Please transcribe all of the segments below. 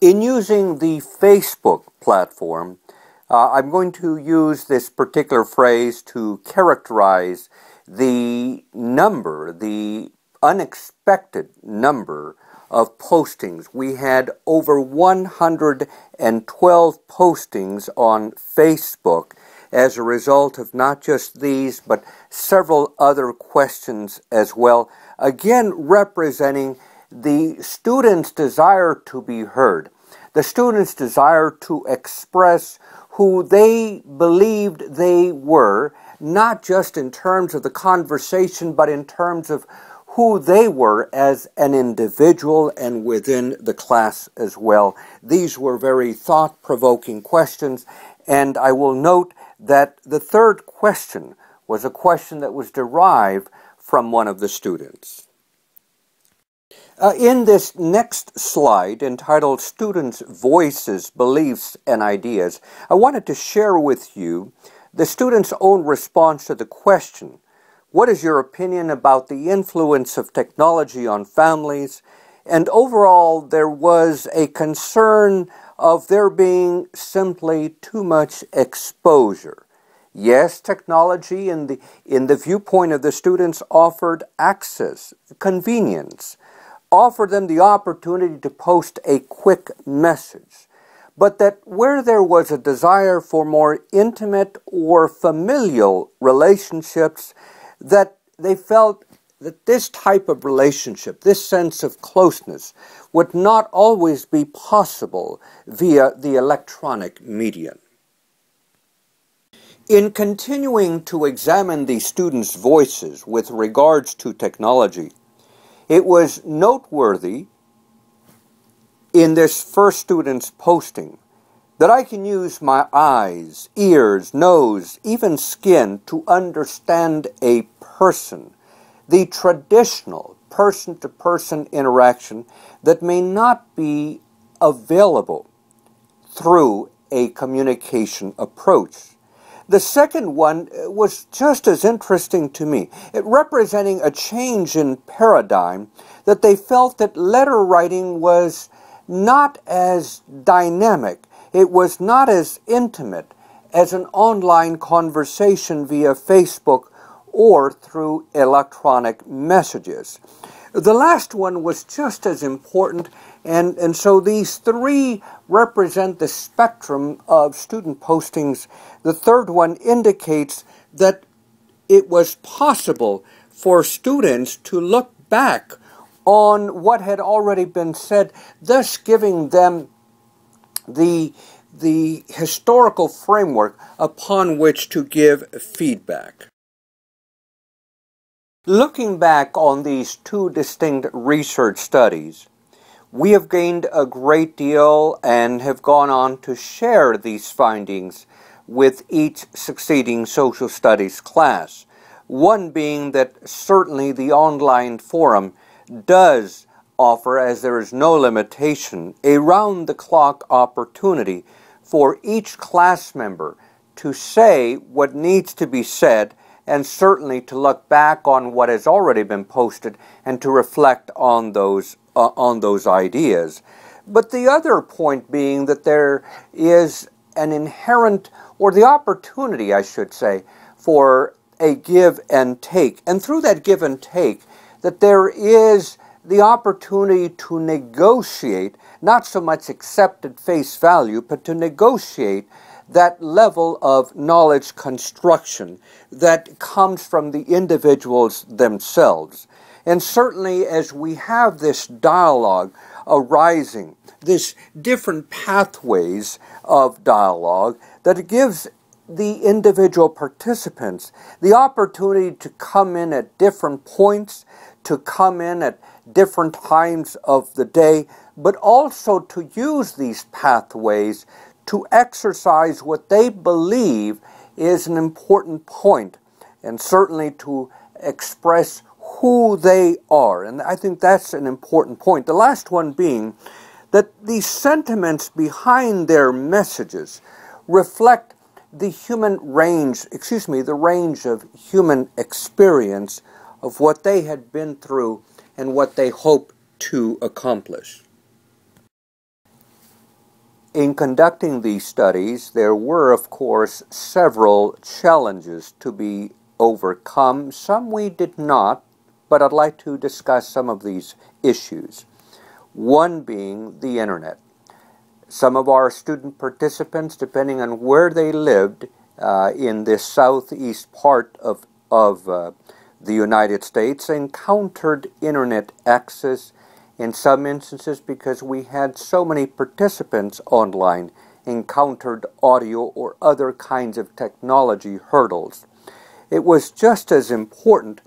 In using the Facebook platform, I'm going to use this particular phrase to characterize the number, the unexpected number of postings. We had over 112 postings on Facebook as a result of not just these, but several other questions as well, again representing the students' desire to be heard, the students' desire to express who they believed they were, not just in terms of the conversation, but in terms of who they were as an individual and within the class as well. These were very thought-provoking questions, and I will note that the third question was a question that was derived from one of the students. In this next slide, entitled Students' Voices, Beliefs, and Ideas, I wanted to share with you the students' own response to the question, what is your opinion about the influence of technology on families? And overall, there was a concern of there being simply too much exposure. Yes, technology in the viewpoint of the students offered access, convenience, offered them the opportunity to post a quick message, but that where there was a desire for more intimate or familial relationships, that they felt that this type of relationship, this sense of closeness, would not always be possible via the electronic medium. In continuing to examine the students' voices with regards to technology, it was noteworthy in this first student's posting that I can use my eyes, ears, nose, even skin to understand a person, the traditional person-to-person interaction that may not be available through a communication approach. The second one was just as interesting to me. It representing a change in paradigm that they felt that letter writing was not as dynamic, it was not as intimate as an online conversation via Facebook or through electronic messages. The last one was just as important, and so these three represent the spectrum of student postings. The third one indicates that it was possible for students to look back on what had already been said, thus giving them the historical framework upon which to give feedback. Looking back on these two distinct research studies, we have gained a great deal and have gone on to share these findings with each succeeding social studies class. One being that certainly the online forum does offer, as there is no limitation, a round-the-clock opportunity for each class member to say what needs to be said, and certainly to look back on what has already been posted and to reflect on those ideas. But the other point being that there is an inherent, or the opportunity, I should say, for a give and take. And through that give and take, that there is the opportunity to negotiate, not so much accept at face value, but to negotiate that level of knowledge construction that comes from the individuals themselves. And certainly as we have this dialogue arising, this different pathways of dialogue, that it gives the individual participants the opportunity to come in at different points, to come in at different times of the day, but also to use these pathways to exercise what they believe is an important point, and certainly to express who they are. And I think that's an important point. The last one being that the sentiments behind their messages reflect the the range of human experience of what they had been through and what they hope to accomplish. In conducting these studies, there were, of course, several challenges to be overcome. Some we did not, but I'd like to discuss some of these issues. One being the internet. Some of our student participants, depending on where they lived in this southeast part of the United States, encountered internet access. In some instances, because we had so many participants online, encountered audio or other kinds of technology hurdles. It was just as important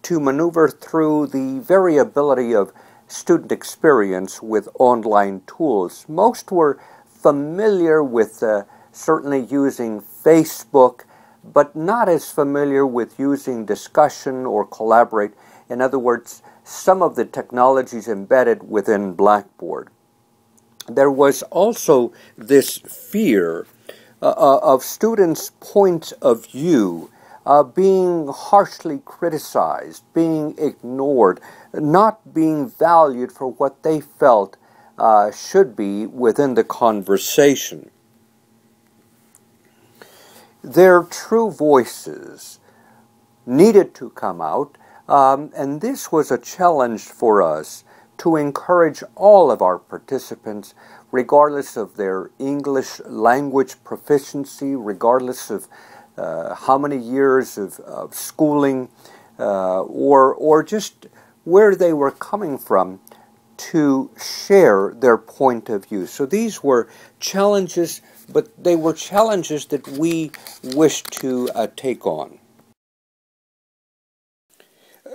to maneuver through the variability of student experience with online tools. Most were familiar with certainly using Facebook, but not as familiar with using discussion or collaborate. In other words, some of the technologies embedded within Blackboard. There was also this fear of students' points of view being harshly criticized, being ignored, not being valued for what they felt should be within the conversation. Their true voices needed to come out, and this was a challenge for us to encourage all of our participants, regardless of their English language proficiency, regardless of how many years of schooling, or just where they were coming from, to share their point of view. So these were challenges, but they were challenges that we wished to take on.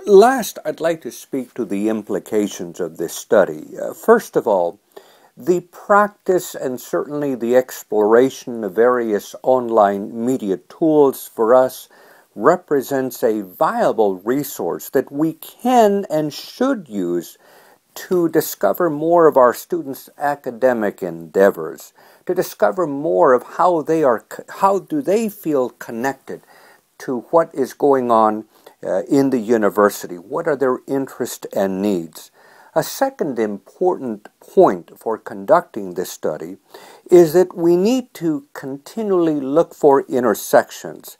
Last, I'd like to speak to the implications of this study. First of all, the practice and certainly the exploration of various online media tools for us represents a viable resource that we can and should use to discover more of our students' academic endeavors, to discover more of how do they feel connected to what is going on in the university. What are their interests and needs? A second important point for conducting this study is that we need to continually look for intersections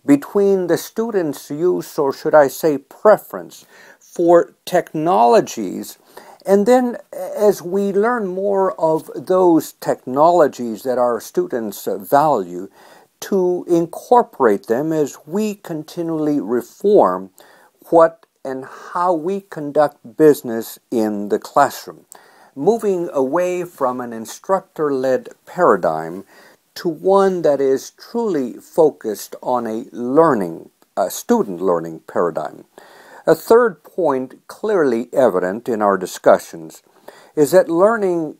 between the students' use, or should I say preference, for technologies, and then as we learn more of those technologies that our students value, to incorporate them as we continually reform what and how we conduct business in the classroom, moving away from an instructor-led paradigm to one that is truly focused on a student learning paradigm. A third point clearly evident in our discussions is that learning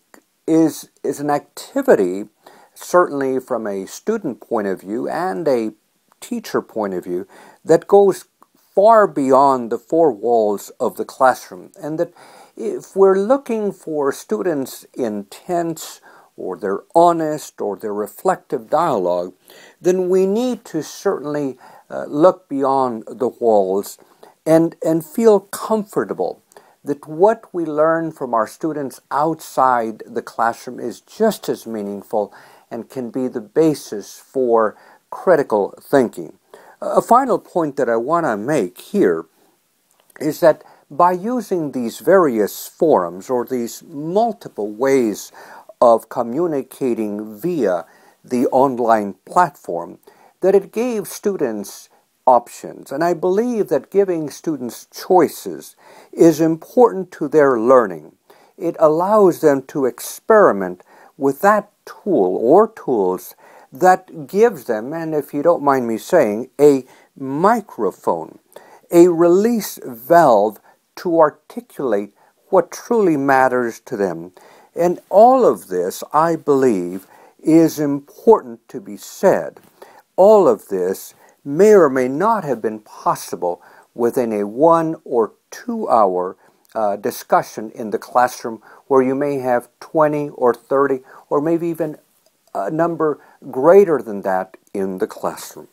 is an activity, certainly from a student point of view and a teacher point of view, that goes far beyond the four walls of the classroom. And that if we're looking for students' intense or their honest or their reflective dialogue, then we need to certainly look beyond the walls and feel comfortable that what we learn from our students outside the classroom is just as meaningful and can be the basis for critical thinking. A final point that I want to make here is that by using these various forums or these multiple ways of communicating via the online platform, that it gave students options. And I believe that giving students choices is important to their learning. It allows them to experiment with that tool or tools that gives them, and if you don't mind me saying, a microphone, a release valve to articulate what truly matters to them. And all of this, I believe, is important to be said. All of this may or may not have been possible within a 1 or 2 hour discussion in the classroom, where you may have 20 or 30 or maybe even a number greater than that in the classroom.